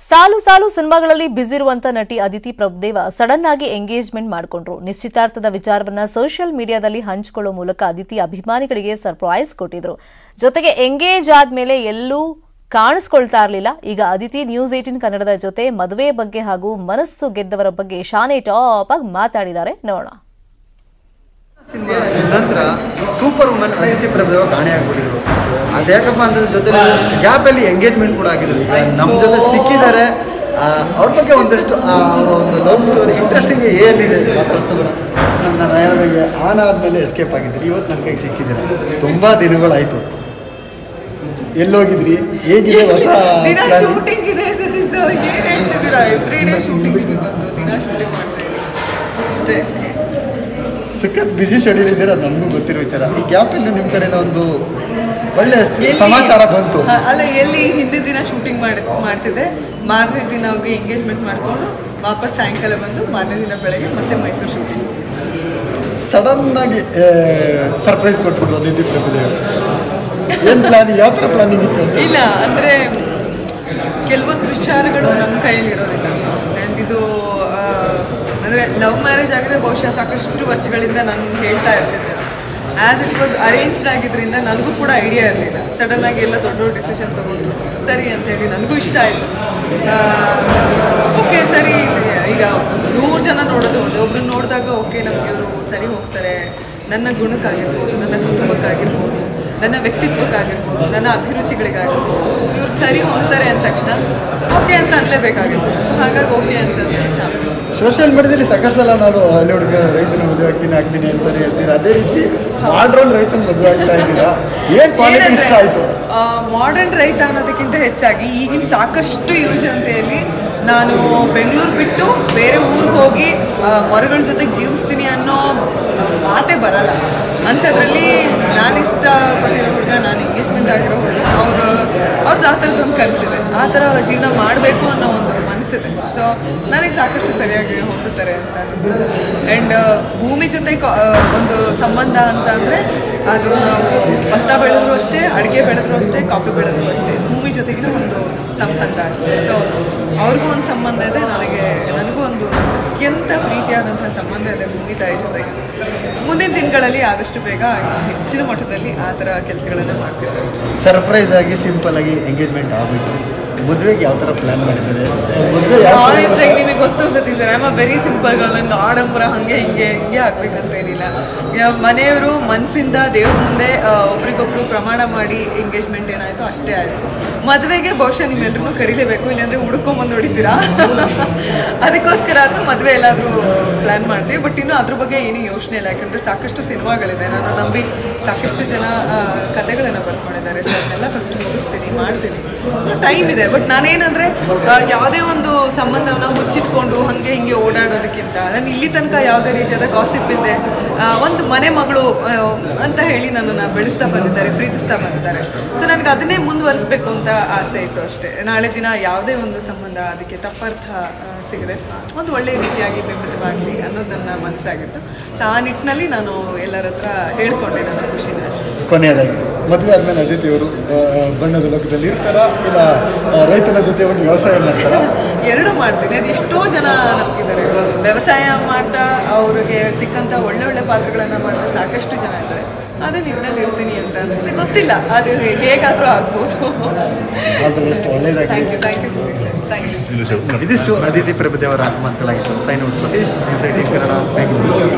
ಸಾಲು ಸಾಲು ಸಿನಿಮಾಗಳಲ್ಲಿ ಬ್ಯುಸಿ ಇರುವಂತ ನಟಿ ಅದಿತಿ ಪ್ರಭುದೇವ ಸಡನ್ ಆಗಿ ಎಂಗೇಜ್ಮೆಂಟ್ ಮಾಡಿಕೊಂಡ್ರು. ನಿಶ್ಚಿತಾರ್ಥದ ವಿಚಾರವನ್ನ ಸೋಷಿಯಲ್ ಮೀಡಿಯಾದಲ್ಲಿ ಹಂಚಿಕೊಳ್ಳುವ ಮೂಲಕ ಅದಿತಿ ಅಭಿಮಾನಿಗಳಿಗೆ ಸರ್ಪ್ರೈಸ್ ಕೊಟ್ಟಿದ್ರು. ಜೊತೆಗೆ ಎಂಗೇಜ್ ಆದ್ಮೇಲೆ ಎಲ್ಲೂ ಕಾಣಿಸ್ಕೊಳ್ತಾ ಇರಲಿಲ್ಲ. ಈಗ ಅದಿತಿ ನ್ಯೂಸ್ 18 ಕನ್ನಡದ ಜೊತೆ ಮದುವೆ ಬಗ್ಗೆ ಹಾಗೂ ಮನಸ್ಸು ಗೆದ್ದವರ ಬಗ್ಗೆ ಶಾನೆ ಟಾಪ್ ಆಗಿ ಮಾತಾಡಿದ್ದಾರೆ. ನೋಡೋಣ. ನಂತರ ಸೂಪರ್ ವುಮನ್ ಅದಿತಿ ಪ್ರಭುದೇವ ಕಾಣೆಯಾಗ್ಬಿಟ್ಟಿದ್ರು. ಅದ್ಯಾಕಪ್ಪ ಅಂದ್ರೆ ಜೊತೆ ಗ್ಯಾಪಲ್ಲಿ ಎಂಗೇಜ್ಮೆಂಟ್ ಕೂಡ ಆಗಿದ್ರು. ನಮ್ಮ ಜೊತೆ ಸಿಕ್ಕಿದ್ದಾರೆ. ಅವ್ರ ಬಗ್ಗೆ ಒಂದಷ್ಟು ಒಂದು ಲವ್ ಸ್ಟೋರಿ ಇಂಟ್ರೆಸ್ಟಿಂಗ್ ಏನಿದೆ ಮಾತಾಡ್ಸ್ತಾರೆ. ನನ್ನ ನಯನಿಗೆ ಆನ್ ಆದಮೇಲೆ ಎಸ್ಕೇಪ್ ಆಗಿದ್ರಿ. ಇವತ್ತು ನನ್ನ ಕೈಗೆ ಸಿಕ್ಕಿದ್ದಾರೆ. ತುಂಬ ದಿನಗಳಾಯಿತು. ಎಲ್ಲೋಗಿದ್ರಿ, ಹೇಗಿದೆ ಹೊಸ ಶೂಟಿಂಗ್ ಇದೆ ಸತೀಶ್ ಸರ್, ಏನು ಹೇಳ್ತಿದ್ದೀರಾ? ಎವ್ರಿ ಡೇ ಶೂಟಿಂಗ್ ಬಂತು, ದಿನ ಶೂಟಿಂಗ್ ಮಾಡ್ತಾ ಇದ್ದೀನಿ ಅಷ್ಟೇ. ಸುಖದ್ ಬಿಸಿ ಶೆಡ್ಯೂಲ್ ಇದ್ದೀರ, ಅದು ನಮಗೂ ಗೊತ್ತಿರೋ ವಿಚಾರ. ಈ ಗ್ಯಾಪಲ್ಲಿ ನಿಮ್ಮ ಕಡೆಯಿಂದ ಒಂದು ಒಳ್ಳೆ ಸಮಾಚಾರ ಬಂತು ಅಲ್ಲ. ಎಲ್ಲಿ ಹಿಂದಿನ ದಿನ ಶೂಟಿಂಗ್ ಮಾಡ್ತಿದ್ದೆ, ಮಾರನೇ ದಿನ ಹೋಗಿ ಎಂಗೇಜ್ಮೆಂಟ್ ಮಾಡಿಕೊಂಡು ವಾಪಸ್ ಸಾಯಂಕಾಲ ಬಂದು ಮಾರನೇ ದಿನ ಬೆಳಗ್ಗೆ ಮತ್ತೆ ಮೈಸೂರು ಶೂಟಿಂಗ್. ಸಡನ್ ಆಗಿ ಸರ್ಪ್ರೈಸ್ ಕೊಟ್ಟರು ಅದಿತಿ ಪ್ರಭುದೇವ. ಏನು ಪ್ಲಾನ್, ಯಾವ ಥರ ಪ್ಲಾನಿಂಗ್ ಇತ್ತು? ಇಲ್ಲ ಅಂದರೆ ಕೆಲವೊಂದು ವಿಚಾರಗಳು ನಮ್ಮ ಕೈಯಲ್ಲಿರೋದಿಲ್ಲ. ಆ್ಯಂಡ್ ಇದು ಅಂದರೆ ಲವ್ ಮ್ಯಾರೇಜ್ ಆಗಿದ್ರೆ ಬಹುಶಃ ಸಾಕಷ್ಟು ವರ್ಷಗಳಿಂದ ನಾನು ಹೇಳ್ತಾ ಇರ್ತಿದ್ದೆ. ಆ್ಯಸ್ ಇಟ್ ವಾಸ್ ಅರೇಂಜ್ಡ್ ಆಗಿದ್ದರಿಂದ ನನಗೂ ಕೂಡ ಐಡಿಯಾ ಇರಲಿಲ್ಲ. ಸಡನ್ನಾಗಿ ಎಲ್ಲ ದೊಡ್ಡ ದೊಡ್ಡ ಡಿಸಿಷನ್ ತೊಗೊಂಡು ಸರಿ ಅಂತೇಳಿ ನನಗೂ ಇಷ್ಟ ಆಯಿತು. ಓಕೆ ಸರಿ, ಈಗ 100 ಜನ ನೋಡೋದು ಒಬ್ರನ್ನ ನೋಡಿದಾಗ ಓಕೆ ನಮಗೆ ಇವರು ಸರಿ ಹೋಗ್ತಾರೆ, ನನ್ನ ಗುಣಕ್ಕಾಗಿರ್ಬೋದು, ನನ್ನ ಕುಟುಂಬಕ್ಕಾಗಿರ್ಬೋದು, ನನ್ನ ವ್ಯಕ್ತಿತ್ವಕ್ಕಾಗಿರ್ಬೋದು, ನನ್ನ ಅಭಿರುಚಿಗಳಿಗಾಗಿರ್ಬೋದು, ಇವ್ರು ಸರಿ ಹೋಗ್ತಾರೆ ಅಂದ ತಕ್ಷಣ ಓಕೆ ಅಂತ ಅನ್ಲೇಬೇಕಾಗಿತ್ತು. ಹಾಗಾಗಿ ಓಕೆ ಅಂತಂದರೆ ಸೋಷಿಯಲ್ ಮೀಡಿಯಾದಲ್ಲಿ ಸಾಕಷ್ಟು ಸಲ ನಾನು ಹಳ್ಳಿ ಹುಡುಗ ರೈತನ ಮದುವೆ ಆಗ್ತೀನಿ ಅಂತಲೇ ಹೇಳ್ತೀರಾ. ಅದೇ ರೀತಿ ಮಾಡ್ರನ್ ರೈತನ ಮದುವೆ ಆಗ್ತಾ ಇದ್ದೀರಾ. ಏನು ಕ್ವಾಲಿಟಿ ಇಷ್ಟ ಆಯಿತು? ಮಾಡರ್ನ್ ರೈತ ಅನ್ನೋದಕ್ಕಿಂತ ಹೆಚ್ಚಾಗಿ ಈಗಿನ ಸಾಕಷ್ಟು ಯುವಜನತೆಯಲ್ಲಿ ನಾನು ಬೆಂಗಳೂರು ಬಿಟ್ಟು ಬೇರೆ ಊರಿಗೆ ಹೋಗಿ ಮರಗಳ ಜೊತೆಗೆ ಜೀವಿಸ್ತೀನಿ ಅನ್ನೋ ಮಾತೇ ಬರಲ್ಲ. ಅಂಥದ್ರಲ್ಲಿ ನಾನು ಇಷ್ಟಪಟ್ಟಿರೋ ಹುಡುಗ, ನಾನು ಎಂಗೇಜ್ಮೆಂಟ್ ಆಗಿರೋ ಹುಡುಗ, ಅವ್ರದ್ದು ಆ ಥರದ್ದೊಂದು ಕನಸಿದೆ. ಆ ಥರ ಜೀವನ ಮಾಡಬೇಕು ಅನ್ನೋ ಒಂದು ಮನಸ್ಸಿದೆ. ಸೊ ನನಗೆ ಸಾಕಷ್ಟು ಸರಿಯಾಗಿ ಹೊಂದುತ್ತಾರೆ ಅಂತ ಅನಿಸ್ತದೆ. ಆ್ಯಂಡ್ ಭೂಮಿ ಜೊತೆ ಒಂದು ಸಂಬಂಧ ಅಂತ ಅಂದರೆ ಅದು ನಾವು ಭತ್ತ ಬೆಳೆದ್ರು ಅಷ್ಟೇ, ಅಡುಗೆ ಬೆಳೆದ್ರು ಅಷ್ಟೇ, ಕಾಫಿ ಬೆಳೆದ್ರು ಅಷ್ಟೇ, ಭೂಮಿ ಜೊತೆಗಿನ ಒಂದು ಸಂಬಂಧ ಅಷ್ಟೇ. ಸೊ ಅವ್ರಿಗೂ ಒಂದು ಸಂಬಂಧ ಇದೆ, ನನಗೂ ಒಂದು ಅತ್ಯಂತ ಪ್ರೀತಿಯಾದಂತಹ ಸಂಬಂಧ ಇದೆ ಭೂಮಿ ತಾಯಿ ಜೊತೆಗೆ. ಮುಂದಿನ ದಿನಗಳಲ್ಲಿ ಆದಷ್ಟು ಬೇಗ ಹೆಚ್ಚಿನ ಮಟ್ಟದಲ್ಲಿ ಆ ಥರ ಕೆಲಸಗಳನ್ನು ಮಾಡ್ತಿದ್ದಾರೆ. ಸರ್ಪ್ರೈಸ್ ಆಗಿ ಸಿಂಪಲ್ ಆಗಿ ಎಂಗೇಜ್ಮೆಂಟ್ ಆಗಬೇಕು. ಮದುವೆಗೆ ಯಾವ ಥರ ಪ್ಲಾನ್ ಮಾಡಿದ್ದಾರೆ? ಆನೆಸ್ಟ್ ಆಗಿ ನಿಮಗೆ ಗೊತ್ತು Satish sir, I am a very simple girl. ನಂಗೆ ಆಡಂಬರ ಹಿಂಗೆ ಆಗ್ಬೇಕಂತ ಏನಿಲ್ಲ. ಮನೆಯವರು ಮನಸ್ಸಿಂದ ದೇವ್ರ ಮುಂದೆ ಒಬ್ರಿಗೊಬ್ರು ಪ್ರಮಾಣ ಮಾಡಿ ಎಂಗೇಜ್ಮೆಂಟ್ ಏನಾಯಿತು ಅಷ್ಟೇ ಆಯಿತು. ಮದುವೆಗೆ ಬಹುಶಃ ನಿಮ್ಮೆಲ್ಲರೂ ಕರೀಲೇಬೇಕು, ಇಲ್ಲಾಂದರೆ ಹುಡ್ಕೊಂಬಂದು ಹೊಡಿತೀರಾ. ಅದಕ್ಕೋಸ್ಕರ ಆದರೂ ಮದುವೆ ಎಲ್ಲಾದರೂ ಪ್ಲ್ಯಾನ್ ಮಾಡ್ತೀವಿ. ಬಟ್ ಇನ್ನೂ ಅದ್ರ ಬಗ್ಗೆ ಏನೂ ಯೋಚನೆ ಇಲ್ಲ. ಯಾಕಂದರೆ ಸಾಕಷ್ಟು ಸಿನಿಮಾಗಳಿದೆ, ನಾನು ನಂಬಿ ಸಾಕಷ್ಟು ಜನ ಕಥೆಗಳನ್ನು ಬರ್ಕೊಂಡಿದ್ದಾರೆ. ಸೊ ಅದನ್ನೆಲ್ಲ ಫಸ್ಟ್ ಮುಗಿಸ್ತೀನಿ, ಮಾಡ್ತೀನಿ, ಟೈಮ್ ಇದೆ. ಬಟ್ ನಾನೇನಂದರೆ ಯಾವುದೇ ಒಂದು ಸಂಬಂಧವನ್ನು ಮುಚ್ಚಿಟ್ಕೊಂಡು ಹಾಗೆ ಹಿಂಗೆ ಓಡಾಡೋದಕ್ಕಿಂತ ನಾನು ಇಲ್ಲಿ ತನಕ ಯಾವುದೇ ರೀತಿಯಾದ ಗಾಸಿಪ್ ಇಲ್ಲದೆ ಒಂದು ಮನೆ ಮಗಳು ಅಂತ ಹೇಳಿ ನನ್ನನ್ನು ಬೆಳೆಸ್ತಾ ಬಂದಿದ್ದಾರೆ, ಪ್ರೀತಿಸ್ತಾ ಬಂದಿದ್ದಾರೆ. ಸೊ ನನಗೆ ಅದನ್ನೇ ಮುಂದುವರಿಸಬೇಕು ಅಂತ ಆಸೆ ಇತ್ತು ಅಷ್ಟೇ. ನಾಳೆ ದಿನ ಯಾವುದೇ ಒಂದು ಸಂಬಂಧ ಅದಕ್ಕೆ ತಪ್ಪರ್ಥ ಸಿಗದೆ ಒಂದು ಒಳ್ಳೆಯ ರೀತಿಯಾಗಿ ಬೆಂಬಲಿತವಾಗಲಿ ಅನ್ನೋದು ನನ್ನ ಮನಸ್ಸಾಗಿತ್ತು. ಸೊ ಆ ನಿಟ್ಟಿನಲ್ಲಿ ನಾನು ಎಲ್ಲರ ಹತ್ರ ಹೇಳ್ಕೊಂಡೆ ನನ್ನ ಖುಷಿನ ಅಷ್ಟೇ. ಕೊನೆಯದಾಗಿ ಮದುವೆ ಆದಮೇಲೆ ಅದಿತಿಯವರು ಬಣ್ಣದ ಲೋಕದಲ್ಲಿ ಇರ್ತಾರಾ, ಇಲ್ಲ ರೈತನ ಜೊತೆ ಒಂದು ವ್ಯವಸಾಯ ಮಾಡ್ತಾರಾ? ಎರಡೂ ಮಾಡ್ತೀನಿ. ಅದು ಎಷ್ಟೋ ಜನ ನಮಗಿದ್ದಾರೆ, ವ್ಯವಸಾಯ ಮಾಡ್ತಾ ಅವ್ರಿಗೆ ಸಿಕ್ಕಂಥ ಒಳ್ಳೆ ಪಾತ್ರಗಳನ್ನು ಮಾಡ್ತಾ ಸಾಕಷ್ಟು ಜನ ಇದ್ದಾರೆ. ಅದೇ ನಿಟ್ಟಿನಲ್ಲಿ ಇರ್ತೀನಿ ಅಂತ ಅನ್ಸುತ್ತೆ, ಗೊತ್ತಿಲ್ಲ, ಅದು ಹೇಗಾದರೂ ಆಗ್ಬೋದು. ಒಳ್ಳೆಯದಾಗಿ. Thank you Satish sir, thank you. ಇದಿಷ್ಟು ಅದಿತಿ ಪ್ರಭುದೇವರ ಮಾತುಗಳಾಗಿತ್ತು. Sign out Satish, news 18 Kannada, Bengaluru.